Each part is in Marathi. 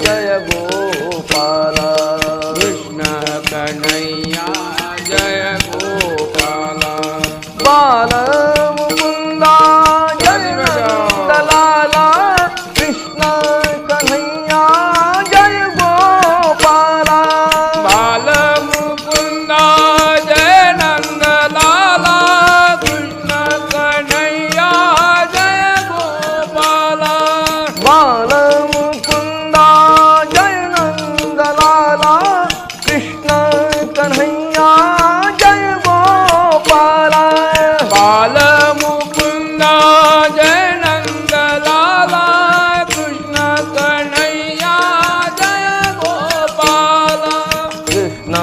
जय गोपाला कृष्ण कन्हैया जय गोपाला बाल मुकुंदा जय नंदलाला कृष्ण कन्हैया जय गोपाला बाल मुकुंदा जय नंदलाला कृष्ण कन्हैया जय गोपाला बाल मुकुंदा जय नंदलाला कृष्ण कन्हैया जय गोपाला बाल मुकुंदा जय नंदलाला कृष्ण कन्हैया जय गोपाला कृष्ण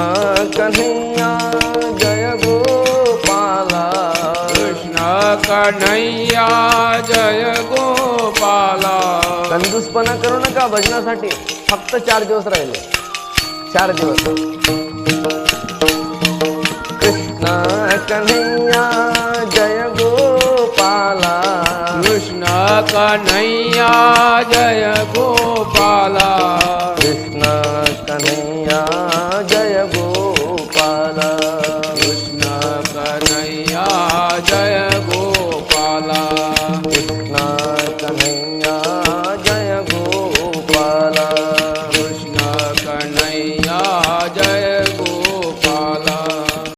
कन्हैया जय गोपाला कृष्ण कन्हैया जय गोपाला कंजूसपणा करू नका भजनासाठी फक्त 4 दिवस राहिले 4 दिवस कृष्ण कन्हैया जय गोपाला कृष्ण कन्हैया जय गोपाला